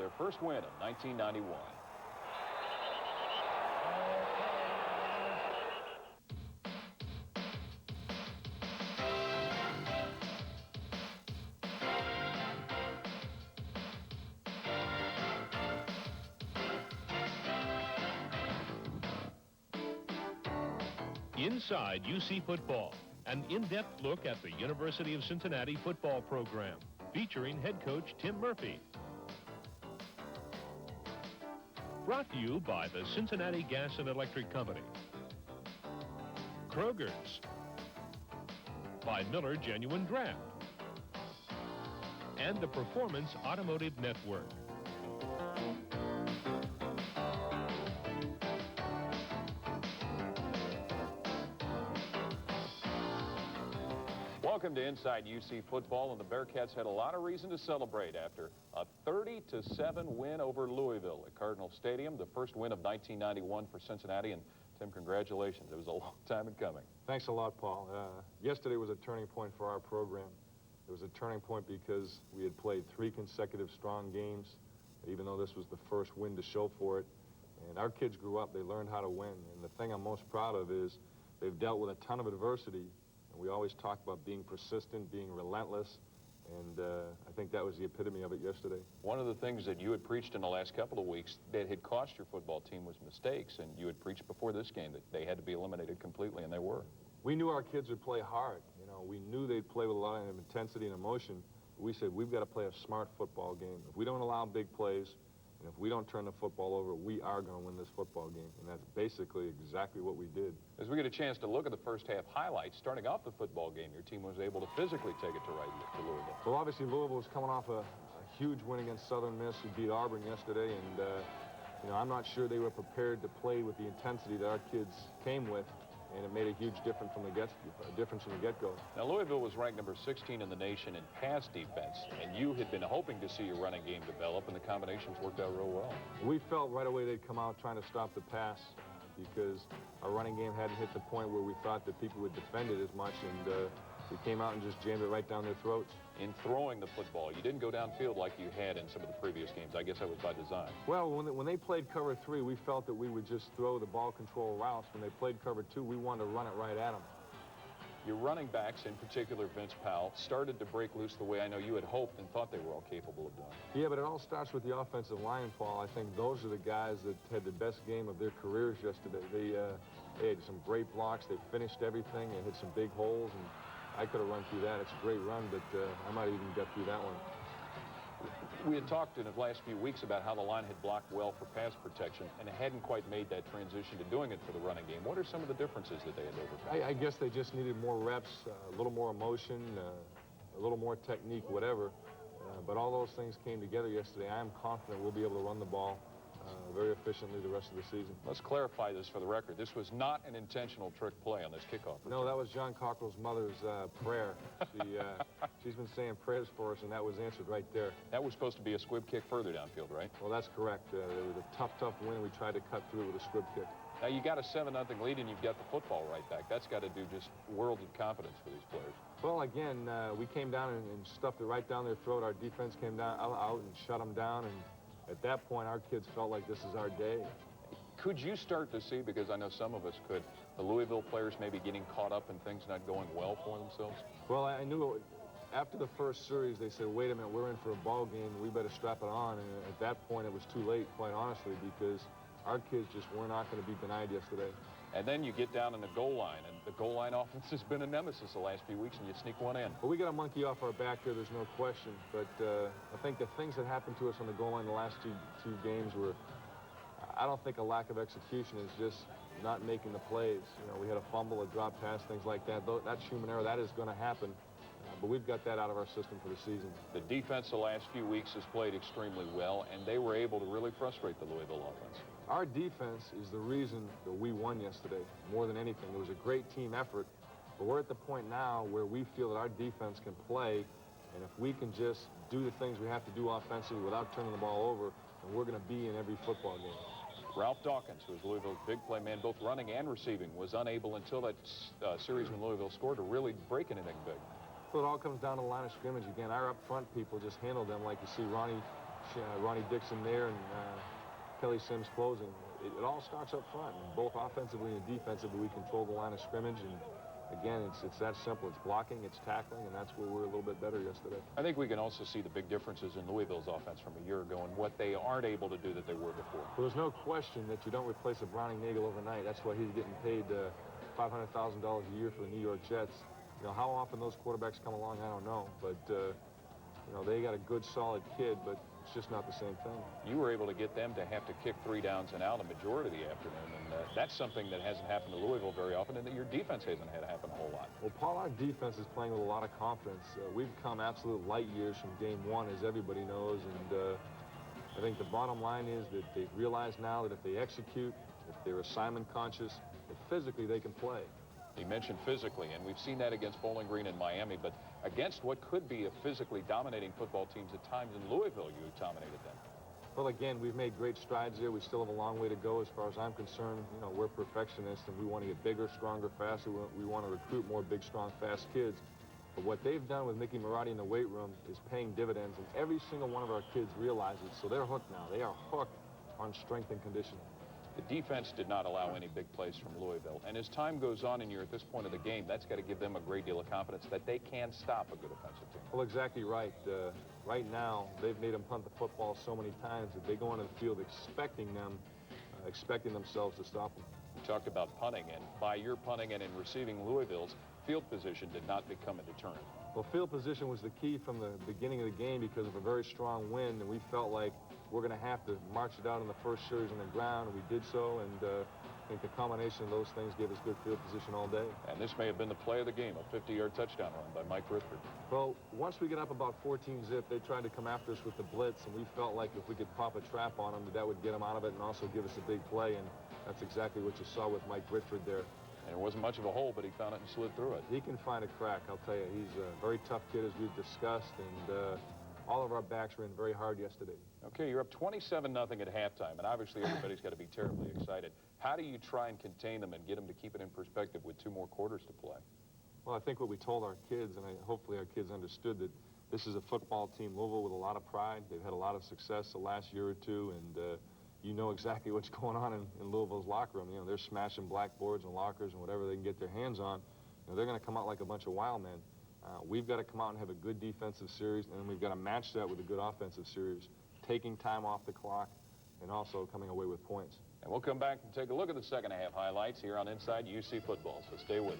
their first win of 1991. Inside UC Football, an in-depth look at the University of Cincinnati football program, featuring head coach Tim Murphy. Brought to you by the Cincinnati Gas and Electric Company, Kroger's, by Miller Genuine Draft, and the Performance Automotive Network. Welcome to Inside UC Football, and the Bearcats had a lot of reason to celebrate after a 30-7 win over Louisville at Cardinal Stadium, the first win of 1991 for Cincinnati. And Tim, congratulations. It was a long time in coming. Thanks a lot, Paul. Yesterday was a turning point for our program. It was a turning point because we had played 3 consecutive strong games, even though this was the first win to show for it. And our kids grew up. They learned how to win. And the thing I'm most proud of is they've dealt with a ton of adversity. And we always talk about being persistent, being relentless, and I think that was the epitome of it yesterday. One of the things that you had preached in the last couple of weeks that had cost your football team was mistakes, and you had preached before this game that they had to be eliminated completely, and they were. We knew our kids would play hard. You know, we knew they'd play with a lot of intensity and emotion. We said, we've got to play a smart football game. If we don't allow big plays, and if we don't turn the football over, we are going to win this football game. And that's basically exactly what we did. As we get a chance to look at the first half highlights, starting off the football game, your team was able to physically take it to Louisville. Well, obviously, Louisville was coming off a huge win against Southern Miss, who beat Auburn yesterday. And, you know, I'm not sure they were prepared to play with the intensity that our kids came with. And it made a huge difference from the get-go. Now, Louisville was ranked number 16 in the nation in pass defense, and you had been hoping to see your running game develop, and the combinations worked out real well. We felt right away they'd come out trying to stop the pass because our running game hadn't hit the point where we thought that people would defend it as much, and we came out and just jammed it right down their throats. In throwing the football, you didn't go downfield like you had in some of the previous games. I guess that was by design. Well, when they played cover 3, we felt that we would just throw the ball control routes. When they played cover 2, we wanted to run it right at them. Your running backs, in particular Vince Powell, started to break loose the way I know you had hoped and thought they were all capable of doing. Yeah, but it all starts with the offensive line, Paul. I think those are the guys that had the best game of their careers yesterday. They had some great blocks. They finished everything. They hit some big holes, and I could have run through that. It's a great run, but I might even get through that one. We had talked in the last few weeks about how the line had blocked well for pass protection and hadn't quite made that transition to doing it for the running game. What are some of the differences that they had overcome? I guess they just needed more reps, a little more emotion, a little more technique, whatever. But all those things came together yesterday. I am confident we'll be able to run the ball very efficiently the rest of the season. Let's clarify this for the record. This was not an intentional trick play on this kickoff return. No, that was John Cockrell's mother's prayer. She's been saying prayers for us, and that was answered right there. That was supposed to be a squib kick further downfield, right? Well, that's correct. It was a tough win. We tried to cut through with a squib kick. Now, you got a 7-0 lead, and you've got the football right back. That's got to do just worlds of confidence for these players. Well, again, we came down and stuffed it right down their throat. Our defense came down out and shut them down, and at that point, our kids felt like this is our day. Could you start to see, because I know some of us could, the Louisville players maybe getting caught up and things not going well for themselves? Well, I knew after the first series, they said, wait a minute, we're in for a ball game. We better strap it on. And at that point, it was too late, quite honestly, because our kids just were not going to be denied yesterday. And then you get down in the goal line, and the goal line offense has been a nemesis the last few weeks, and you sneak one in. Well, we got a monkey off our back there, there's no question. But I think the things that happened to us on the goal line the last two games were, I don't think a lack of execution, is just not making the plays. You know, we had a fumble, a drop pass, things like that. That's human error. That is going to happen. But we've got that out of our system for the season. The defense the last few weeks has played extremely well, and they were able to really frustrate the Louisville offense. Our defense is the reason that we won yesterday, more than anything. It was a great team effort, but we're at the point now where we feel that our defense can play, and if we can just do the things we have to do offensively without turning the ball over, then we're going to be in every football game. Ralph Dawkins, who was Louisville's big play man, both running and receiving, was unable until that series when Louisville scored to really break anything big. So it all comes down to the line of scrimmage again. Our up front people just handle them like you see Ronnie Ronnie Dixon there, and Kelly Sims closing. It all starts up front, and both offensively and defensively, we control the line of scrimmage, and again, it's that simple. It's blocking, it's tackling, and that's where we're a little bit better yesterday. I think we can also see the big differences in Louisville's offense from a year ago and what they aren't able to do that they were before. Well, there's no question that you don't replace a Browning Nagel overnight. That's why he's getting paid $500,000 a year for the New York Jets. You know, how often those quarterbacks come along, I don't know. But, you know, they got a good, solid kid, but it's just not the same thing. You were able to get them to have to kick 3 downs and out a majority of the afternoon, and that's something that hasn't happened to Louisville very often, and that your defense hasn't had to happen a whole lot. Well, Paul, our defense is playing with a lot of confidence. We've come absolute light years from game 1, as everybody knows, and I think the bottom line is that they've realized now that if they execute, if they're assignment conscious, that physically they can play. He mentioned physically, and we've seen that against Bowling Green and Miami, but against what could be a physically dominating football teams at times in Louisville, you dominated them. Well, again, we've made great strides there. We still have a long way to go as far as I'm concerned. You know, we're perfectionists, and we want to get bigger, stronger, faster. We want to recruit more big, strong, fast kids. But what they've done with Mickey Marotti in the weight room is paying dividends, and every single one of our kids realizes. So they're hooked now. They are hooked on strength and conditioning. The defense did not allow any big plays from Louisville. And as time goes on and you're at this point of the game, that's got to give them a great deal of confidence that they can stop a good offensive team. Well, exactly right. Right now, they've made them punt the football so many times that they go into the field expecting themselves to stop them. We talked about punting, and by your punting and in receiving Louisville's, field position did not become a deterrent. Well, field position was the key from the beginning of the game because of a very strong wind, and we felt like we're going to have to march it out in the first series on the ground, and we did so, and I think the combination of those things gave us good field position all day. And this may have been the play of the game, a 50-yard touchdown run by Mike Rifford. Well, once we get up about 14-zip, they tried to come after us with the blitz, and we felt like if we could pop a trap on them, that would get them out of it and also give us a big play, and that's exactly what you saw with Mike Rifford there. And it wasn't much of a hole, but he found it and slid through it. He can find a crack, I'll tell you. He's a very tough kid, as we've discussed, and all of our backs ran very hard yesterday. Okay, you're up 27-0 at halftime, and obviously everybody's got to be terribly excited. How do you try and contain them and get them to keep it in perspective with 2 more quarters to play? Well, I think what we told our kids, and hopefully our kids understood, that this is a football team, Louisville, with a lot of pride. They've had a lot of success the last year or two, and you know exactly what's going on in Louisville's locker room. You know, they're smashing blackboards and lockers and whatever they can get their hands on. You know, they're going to come out like a bunch of wild men. We've got to come out and have a good defensive series, and we've got to match that with a good offensive series, taking time off the clock and also coming away with points. And we'll come back and take a look at the second half highlights here on Inside UC Football, so stay with us.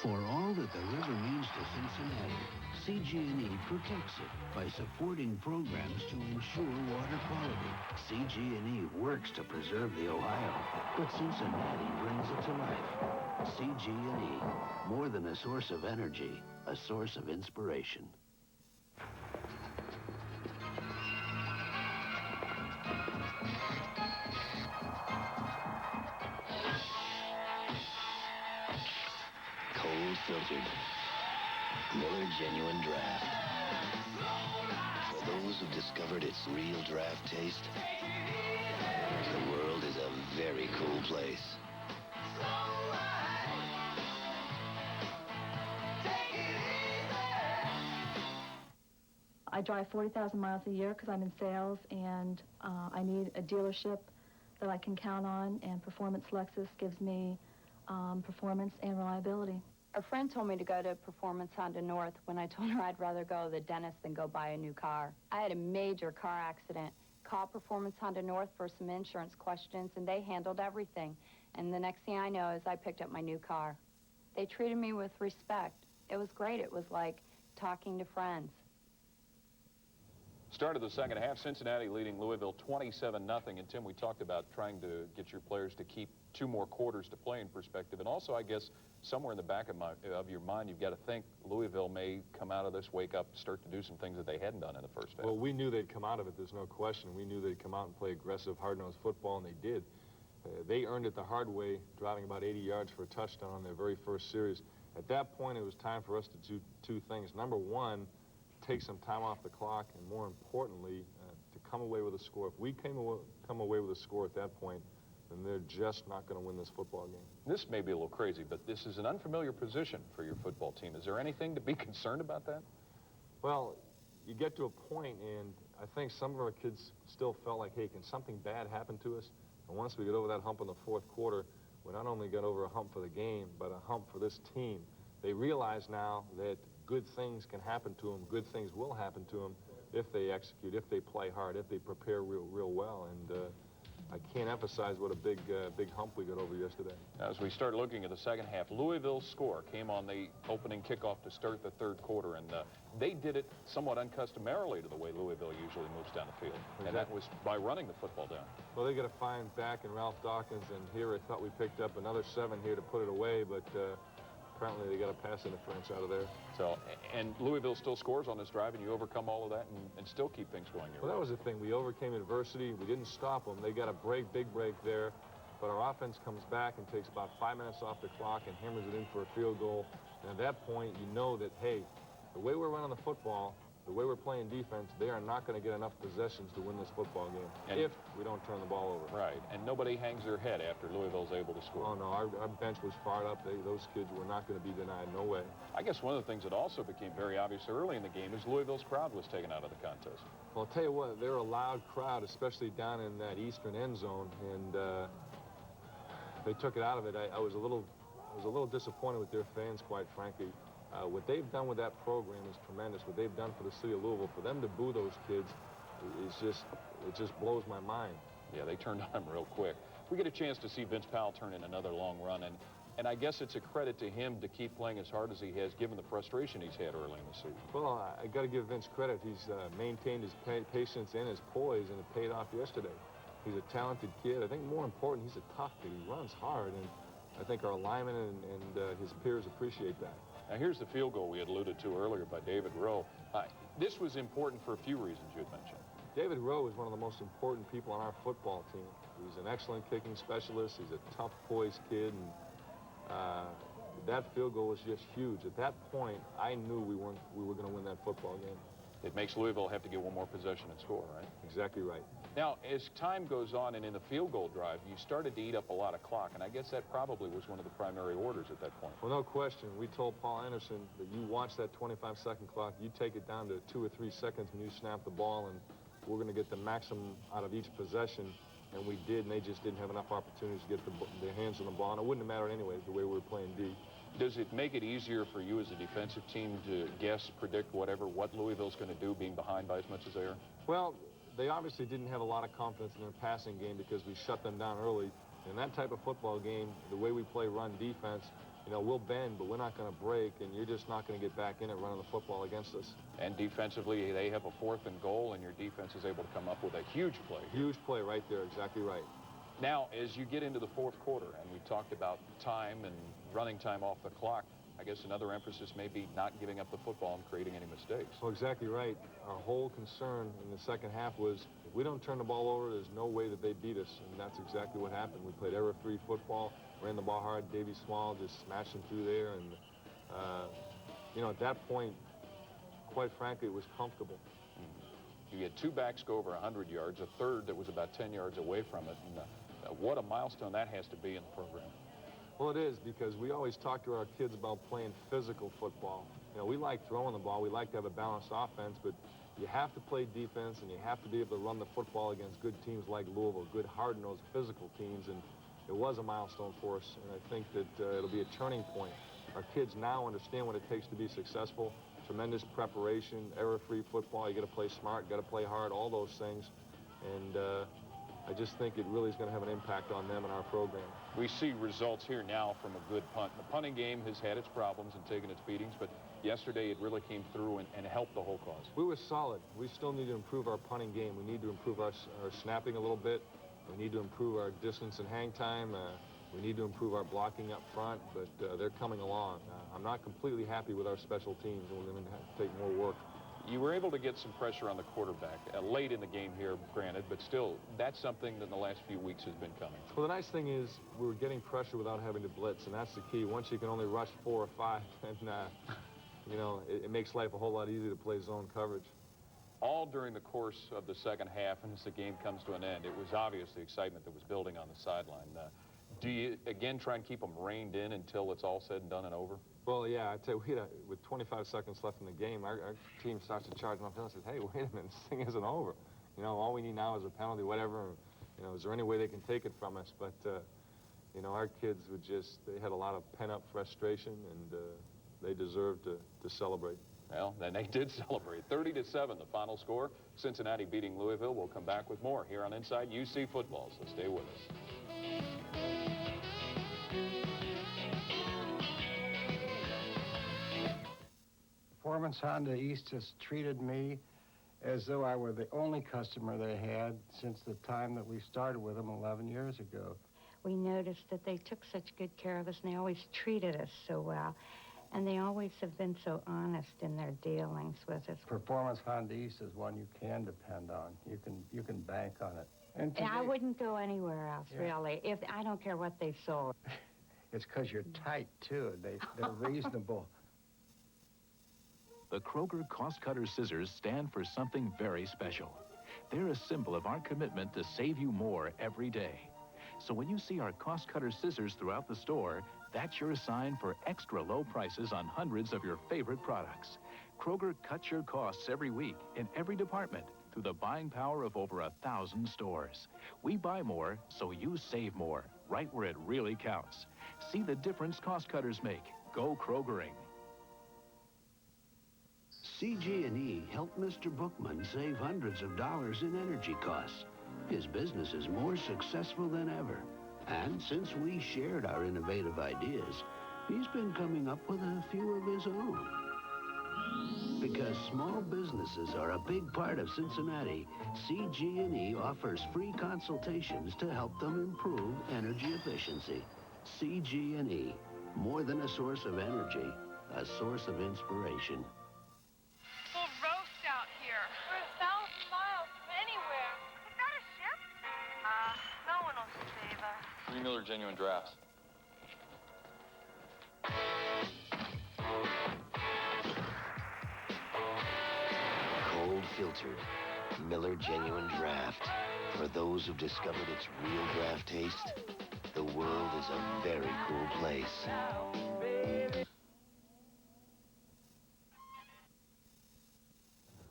For all that the river means to Cincinnati, CG&E protects it by supporting programs to ensure water quality. CG&E works to preserve the Ohio, but Cincinnati brings it to life. CG&E, more than a source of energy, a source of inspiration. Filtered. Miller Genuine Draft. For those who've discovered its real draft taste, the world is a very cool place. I drive 40,000 miles a year because I'm in sales, and I need a dealership that I can count on, and Performance Lexus gives me performance and reliability. A friend told me to go to Performance Honda North when I told her I'd rather go to the dentist than go buy a new car. I had a major car accident. Called Performance Honda North for some insurance questions, and they handled everything. And the next thing I know is I picked up my new car. They treated me with respect. It was great. It was like talking to friends. Start of the second half, Cincinnati leading Louisville 27-0. And Tim, we talked about trying to get your players to keep 2 more quarters to play in perspective. And also, I guess, somewhere in the back of your mind, you've got to think Louisville may come out of this, wake up, start to do some things that they hadn't done in the first half. Well, we knew they'd come out of it, there's no question. We knew they'd come out and play aggressive, hard-nosed football, and they did. They earned it the hard way, driving about 80 yards for a touchdown on their very first series. At that point, it was time for us to do 2 things. Number one, take some time off the clock, and more importantly, to come away with a score. If we come away with a score at that point, then they're just not going to win this football game. This may be a little crazy, but this is an unfamiliar position for your football team. Is there anything to be concerned about that? Well, you get to a point, and I think some of our kids still felt like, hey, can something bad happen to us? And once we get over that hump in the fourth quarter, we not only got over a hump for the game, but a hump for this team. They realize now that good things can happen to them, good things will happen to them if they execute, if they play hard, if they prepare real well. And I can't emphasize what a big hump we got over yesterday. As we start looking at the second half, Louisville's score came on the opening kickoff to start the third quarter, and they did it somewhat uncustomarily to the way Louisville usually moves down the field. Exactly. And that was by running the football down. Well, they got to find back in Ralph Dawkins, and here I thought we picked up another 7 here to put it away, but apparently they got a pass interference out of there. So, and Louisville still scores on this drive, and you overcome all of that and still keep things going your Well, way. that was the thing. We overcame adversity. We didn't stop them. They got a big break there. But our offense comes back and takes about 5 minutes off the clock and hammers it in for a field goal. And at that point, you know that, hey, the way we're running the football, the way we're playing defense, they are not going to get enough possessions to win this football game if we don't turn the ball over. Right, and nobody hangs their head after Louisville's able to score. Oh, no, our bench was fired up. Those kids were not going to be denied, no way. I guess one of the things that also became very obvious early in the game is Louisville's crowd was taken out of the contest. Well, I'll tell you what, they're a loud crowd, especially down in that eastern end zone, and they took it out of it. I was a little disappointed with their fans, quite frankly. What they've done with that program is tremendous. What they've done for the city of Louisville, for them to boo those kids, it just blows my mind. Yeah, they turned on him real quick. We get a chance to see Vince Powell turn in another long run, and I guess it's a credit to him to keep playing as hard as he has, given the frustration he's had early in the season. Well, I got to give Vince credit. He's maintained his patience and his poise, and it paid off yesterday. He's a talented kid. I think more important, he's a tough kid. He runs hard, and I think our linemen and his peers appreciate that. Now, here's the field goal we had alluded to earlier by David Rowe. This was important for a few reasons you had mentioned. David Rowe is one of the most important people on our football team. He's an excellent kicking specialist. He's a tough, poised kid, and that field goal was just huge. At that point, I knew we were going to win that football game. It makes Louisville have to get one more possession and score, right? Exactly right. Now, as time goes on and in the field goal drive, you started to eat up a lot of clock, and I guess that probably was one of the primary orders at that point. Well, no question. We told Paul Anderson that you watch that 25-second clock, you take it down to 2 or 3 seconds when you snap the ball, and we're going to get the maximum out of each possession, and we did, and they just didn't have enough opportunities to get their hands on the ball, and it wouldn't have mattered anyway, the way we were playing D. Does it make it easier for you as a defensive team to guess, predict, what Louisville's going to do, being behind by as much as they are? Well, they obviously didn't have a lot of confidence in their passing game because we shut them down early. In that type of football game, the way we play run defense, you know, we'll bend, but we're not going to break, and you're just not going to get back in it running the football against us. And defensively, they have a 4th and goal, and your defense is able to come up with a huge play. Huge play right there, exactly right. Now, as you get into the 4th quarter, and we talked about time and running time off the clock, I guess another emphasis may be not giving up the football and creating any mistakes. Well, exactly right. Our whole concern in the second half was if we don't turn the ball over, there's no way that they beat us, and that's exactly what happened. We played error-free football, ran the ball hard. Davey Small just smashed him through there, and, you know, at that point, quite frankly, it was comfortable. You had 2 backs go over 100 yards, a third that was about 10 yards away from it, and what a milestone that has to be in the program. Well, it is, because we always talk to our kids about playing physical football. You know, we like throwing the ball. We like to have a balanced offense, but you have to play defense, and you have to be able to run the football against good teams like Louisville, good, hard-nosed, physical teams, and it was a milestone for us, and I think that it'll be a turning point. Our kids now understand what it takes to be successful. Tremendous preparation, error-free football. You got to play smart, got to play hard, all those things, and I just think it really is going to have an impact on them and our program. We see results here now from a good punt. The punting game has had its problems and taken its beatings, but yesterday it really came through and helped the whole cause. We were solid. We still need to improve our punting game. We need to improve our snapping a little bit. We need to improve our distance and hang time. We need to improve our blocking up front, but they're coming along. I'm not completely happy with our special teams, and we're going to have to take more work. You were able to get some pressure on the quarterback late in the game here, granted, but still, that's something that in the last few weeks has been coming. Well, the nice thing is we were getting pressure without having to blitz, and that's the key. Once you can only rush 4 or 5, and you know, it makes life a whole lot easier to play zone coverage. All during the course of the second half, and as the game comes to an end, it was obvious the excitement that was building on the sideline. Do you, again, try and keep them reined in until it's all said and done and over? Well, yeah, I tell you, with 25 seconds left in the game, our team starts to charge uphill and says, hey, wait a minute, this thing isn't over. You know, all we need now is a penalty, whatever. You know, is there any way they can take it from us? But, you know, our kids would just, they had a lot of pent-up frustration, and they deserved to celebrate. Well, then they did celebrate. 30-7, the final score. Cincinnati beating Louisville. We'll come back with more here on Inside UC Football, so stay with us. Performance Honda East has treated me as though I were the only customer they had since the time that we started with them 11 years ago. We noticed that they took such good care of us, and they always treated us so well. And they always have been so honest in their dealings with us. Performance Honda East is one you can depend on. You can bank on it. And I wouldn't go anywhere else, Yeah. really. I don't care what they sold. It's because you're tight, too. They're reasonable. The Kroger Cost Cutter Scissors stand for something very special. They're a symbol of our commitment to save you more every day. So when you see our Cost Cutter Scissors throughout the store, that's your sign for extra low prices on hundreds of your favorite products. Kroger cuts your costs every week in every department through the buying power of over 1,000 stores. We buy more, so you save more, right where it really counts. See the difference Cost Cutters make. Go Krogering. CG&E helped Mr. Bookman save hundreds of dollars in energy costs. His business is more successful than ever. And since we shared our innovative ideas, he's been coming up with a few of his own. Because small businesses are a big part of Cincinnati, CG&E offers free consultations to help them improve energy efficiency. CG&E, more than a source of energy, a source of inspiration. Full roast out here. We're 1,000 miles from anywhere. Is that a ship? No one will save us. 3 Miller Genuine Drafts. Cold filtered Miller Genuine Draft. For those who've discovered its real draft taste, the world is a very cool place.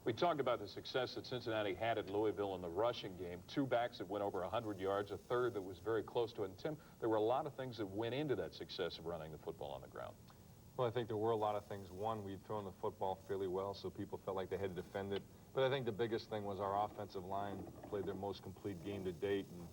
We talked about the success that Cincinnati had at Louisville in the rushing game. 2 backs that went over 100 yards, a third that was very close to it. And Tim, there were a lot of things that went into that success of running the football on the ground. Well, I think there were a lot of things. One, we'd thrown the football fairly well, so people felt like they had to defend it. But I think the biggest thing was our offensive line played their most complete game to date. And,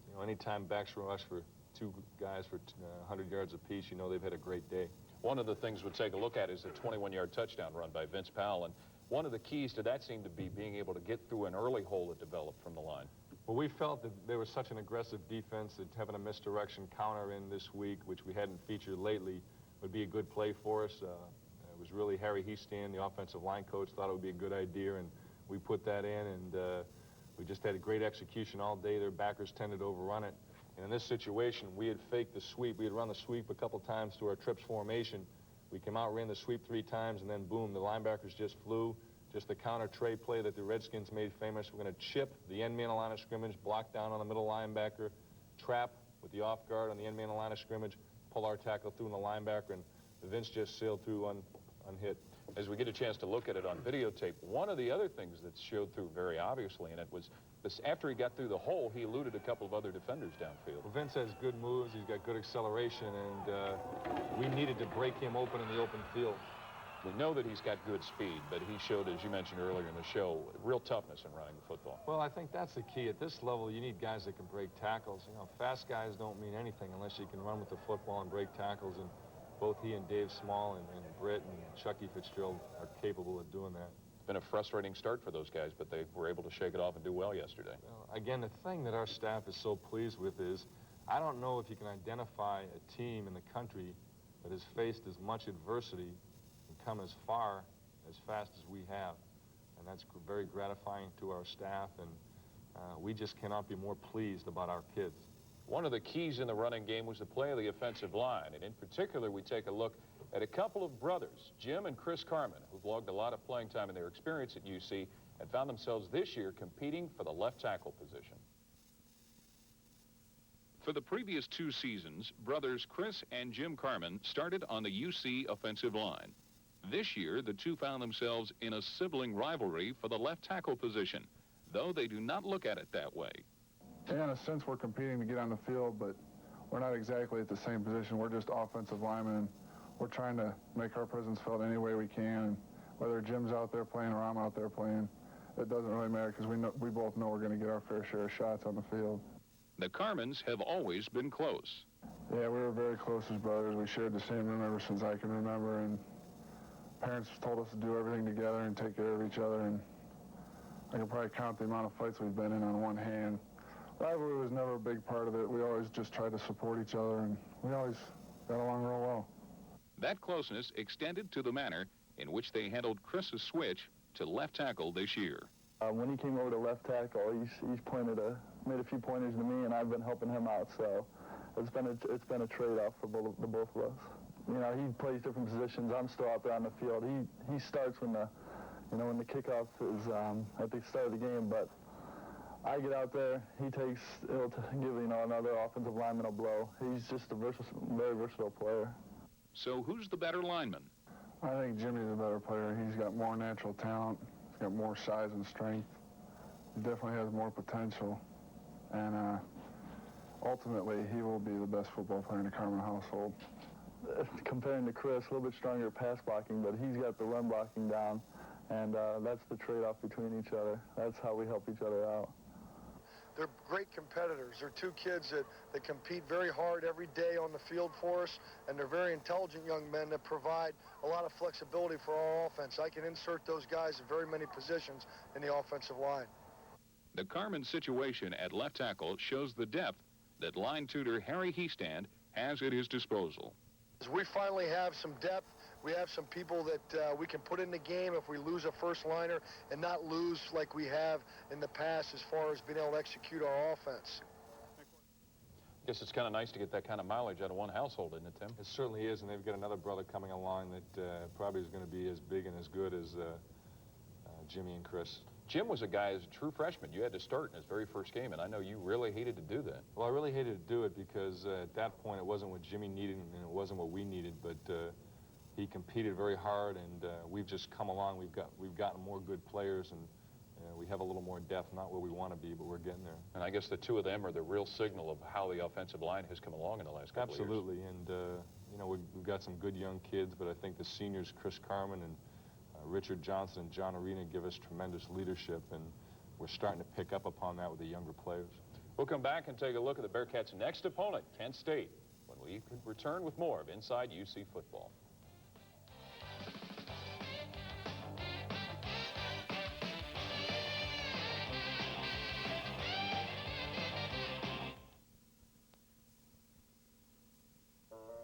you know, anytime backs rush for 2 guys for 100 yards apiece, you know they've had a great day. One of the things we'll take a look at is the 21-yard touchdown run by Vince Powell. And one of the keys to that seemed to be being able to get through an early hole that developed from the line. Well, we felt that there was such an aggressive defense that having a misdirection counter in this week, which we hadn't featured lately, would be a good play for us. It was really Harry Heastan, the offensive line coach, thought it would be a good idea, and we put that in, and we just had a great execution all day. Their backers tended to overrun it. And in this situation, we had faked the sweep. We had run the sweep a couple times through our trips formation. We came out, ran the sweep 3 times, and then boom, the linebackers just flew. Just the counter tray play that the Redskins made famous. We're going to chip the end man line of scrimmage, block down on the middle linebacker, trap with the off guard on the end man line of scrimmage, pull our tackle through in the linebacker, and Vince just sailed through unhit. As we get a chance to look at it on videotape, one of the other things that showed through very obviously in it was this, after he got through the hole, he eluded a couple of other defenders downfield. Well, Vince has good moves. He's got good acceleration, and we needed to break him open in the open field. We know that he's got good speed, but he showed, as you mentioned earlier in the show, real toughness in running the football. Well, I think that's the key. At this level, you need guys that can break tackles. You know, fast guys don't mean anything unless you can run with the football and break tackles, and both he and Dave Small and Britt and Chucky Fitzgerald are capable of doing that. It's been a frustrating start for those guys, but they were able to shake it off and do well yesterday. Well, again, the thing that our staff is so pleased with is, I don't know if you can identify a team in the country that has faced as much adversity and come as far as fast as we have. And that's very gratifying to our staff, and we just cannot be more pleased about our kids. One of the keys in the running game was the play of the offensive line, and in particular, we take a look at a couple of brothers, Jim and Chris Carmen, who've logged a lot of playing time in their experience at UC and found themselves this year competing for the left tackle position. For the previous 2 seasons, brothers Chris and Jim Carmen started on the UC offensive line. This year, the two found themselves in a sibling rivalry for the left tackle position, though they do not look at it that way. Yeah, in a sense, we're competing to get on the field, but we're not exactly at the same position. We're just offensive linemen. We're trying to make our presence felt any way we can. And whether Jim's out there playing or I'm out there playing, it doesn't really matter because we both know we're going to get our fair share of shots on the field. The Carmens have always been close. Yeah, we were very close as brothers. We shared the same room ever since I can remember, and parents told us to do everything together and take care of each other, and I can probably count the amount of fights we've been in on one hand. Rivalry was never a big part of it. We always just tried to support each other, and we always got along real well. That closeness extended to the manner in which they handled Chris's switch to left tackle this year. When he came over to left tackle, he's made a few pointers to me, and I've been helping him out. So it's been a trade-off for the both of us. You know, he plays different positions. I'm still out there on the field. He starts when the kickoff is at the start of the game, but I get out there. It'll give another offensive lineman a blow. He's just a very versatile player. So who's the better lineman? I think Jimmy's a better player. He's got more natural talent. He's got more size and strength. He definitely has more potential. And ultimately, he will be the best football player in the Carmen household. Comparing to Chris, a little bit stronger pass blocking, but he's got the run blocking down. And that's the trade-off between each other. That's how we help each other out. They're great competitors. They're two kids that compete very hard every day on the field for us, and they're very intelligent young men that provide a lot of flexibility for our offense. I can insert those guys in very many positions in the offensive line. The Carmen situation at left tackle shows the depth that line tutor Harry Heestand has at his disposal. We finally have some depth. We have some people that we can put in the game if we lose a first liner and not lose like we have in the past as far as being able to execute our offense. I guess it's kind of nice to get that kind of mileage out of one household, isn't it, Tim? It certainly is, and they've got another brother coming along that probably is going to be as big and as good as Jimmy and Chris. Jim was a guy, as a true freshman, you had to start in his very first game, and I know you really hated to do that. Well, I really hated to do it because at that point it wasn't what Jimmy needed and it wasn't what we needed, but he competed very hard, and we've just come along. We've gotten more good players, and we have a little more depth, not where we want to be, but we're getting there. And I guess the two of them are the real signal of how the offensive line has come along in the last couple of years. Absolutely, and we've got some good young kids, but I think the seniors, Chris Carmen and Richard Johnson and John Arena, give us tremendous leadership, and we're starting to pick up upon that with the younger players. We'll come back and take a look at the Bearcats' next opponent, Kent State, when we return with more of Inside UC Football.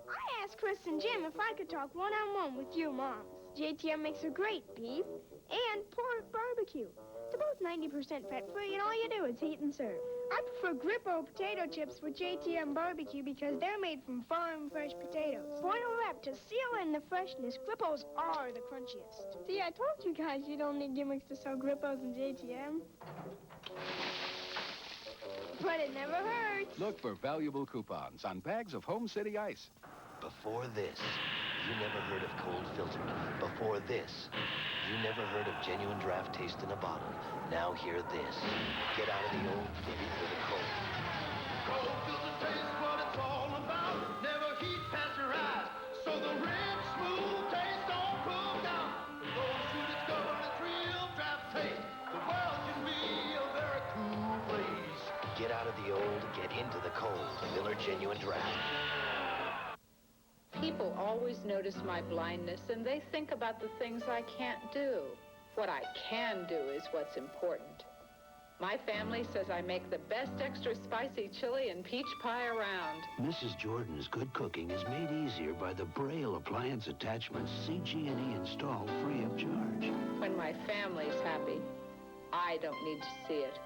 I asked Chris and Jim if I could talk one-on-one with you moms. JTM makes a great beef and pork barbecue. They're both 90% fat-free, and all you do is heat and serve. I prefer Grippo potato chips with JTM barbecue because they're made from farm fresh potatoes. Boiled up to seal in the freshness, Grippos are the crunchiest. See, I told you guys you don't need gimmicks to sell Grippos and JTM. But it never hurts. Look for valuable coupons on bags of Home City Ice. Before this, you never heard of cold filtered. Before this, you never heard of genuine draft taste in a bottle. Now hear this. Get out of the old, get into the cold. Cold filtered taste what it's all about. Never heat pasteurized, so the rich, smooth taste don't cool down. For those who discover its real draft taste, the world can be a very cool place. Get out of the old, get into the cold. Miller Genuine Draft. People always notice my blindness, and they think about the things I can't do. What I can do is what's important. My family says I make the best extra spicy chili and peach pie around. Mrs. Jordan's good cooking is made easier by the Braille appliance attachments CG&E install free of charge. When my family's happy, I don't need to see it.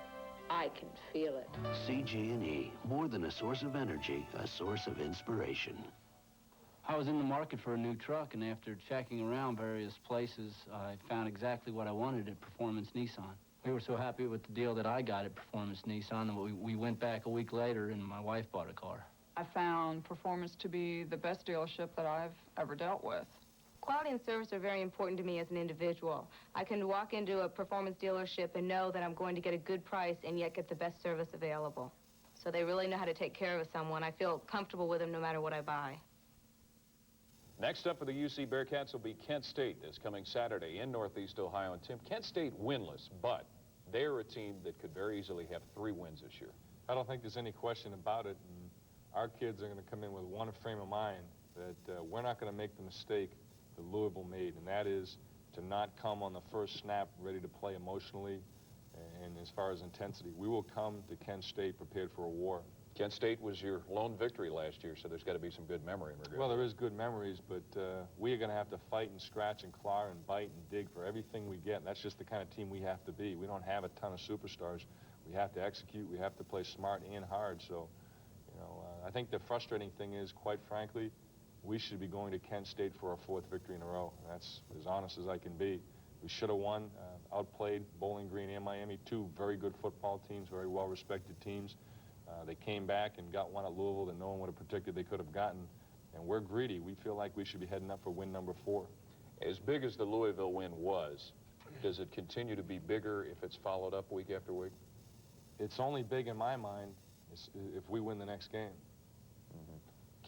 I can feel it. CG&E, more than a source of energy, a source of inspiration. I was in the market for a new truck, and after checking around various places, I found exactly what I wanted at Performance Nissan. We were so happy with the deal that I got at Performance Nissan that we went back a week later, and my wife bought a car. I found Performance to be the best dealership that I've ever dealt with. Quality and service are very important to me as an individual. I can walk into a Performance dealership and know that I'm going to get a good price and yet get the best service available. So they really know how to take care of someone. I feel comfortable with them no matter what I buy. Next up for the UC Bearcats will be Kent State this coming Saturday in Northeast Ohio. And Tim, Kent State winless, but they're a team that could very easily have 3 wins this year. I don't think there's any question about it. And our kids are going to come in with one frame of mind, that we're not going to make the mistake that Louisville made, and that is to not come on the first snap ready to play emotionally and as far as intensity. We will come to Kent State prepared for a war. Kent State was your lone victory last year, so there's got to be some good memory in regard. Well, there is good memories, but we are going to have to fight and scratch and claw and bite and dig for everything we get. And that's just the kind of team we have to be. We don't have a ton of superstars. We have to execute. We have to play smart and hard. So, you know, I think the frustrating thing is, quite frankly, we should be going to Kent State for our 4th victory in a row. That's as honest as I can be. We should have won, outplayed Bowling Green and Miami, 2 very good football teams, very well-respected teams. They came back and got one at Louisville that no one would have predicted they could have gotten. And we're greedy. We feel like we should be heading up for win number 4. As big as the Louisville win was, does it continue to be bigger if it's followed up week after week? It's only big in my mind if we win the next game.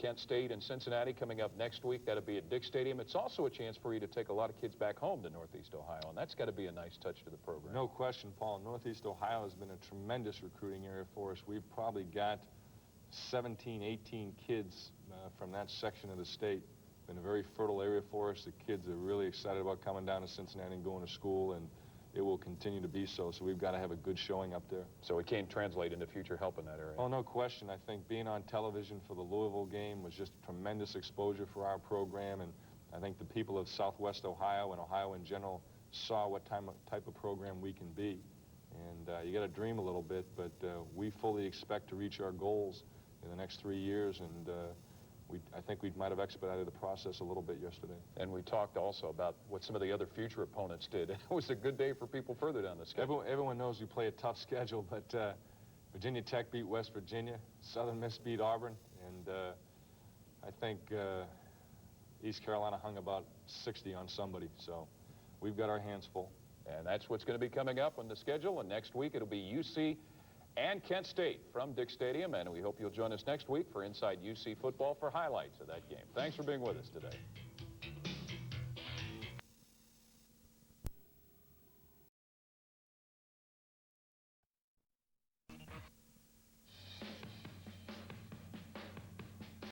Kent State and Cincinnati coming up next week. That'll be at Dick Stadium. It's also a chance for you to take a lot of kids back home to Northeast Ohio, and that's got to be a nice touch to the program. No question, Paul. Northeast Ohio has been a tremendous recruiting area for us. We've probably got 17, 18 kids from that section of the state. Been a very fertile area for us. The kids are really excited about coming down to Cincinnati and going to school, and it will continue to be so. So we've got to have a good showing up there. So it can translate into future help in that area. Oh, no question. I think being on television for the Louisville game was just tremendous exposure for our program, and I think the people of Southwest Ohio and Ohio in general saw what type of program we can be. And you got to dream a little bit, but we fully expect to reach our goals in the next 3 years, and I think we might have expedited the process a little bit yesterday. And we talked also about what some of the other future opponents did. It was a good day for people further down the schedule. Everyone knows we play a tough schedule, but Virginia Tech beat West Virginia, Southern Miss beat Auburn, and I think East Carolina hung about 60 on somebody. So we've got our hands full. And that's what's going to be coming up on the schedule. And next week it'll be UC and Kent State from Dick Stadium, and we hope you'll join us next week for Inside UC Football for highlights of that game. Thanks for being with us today.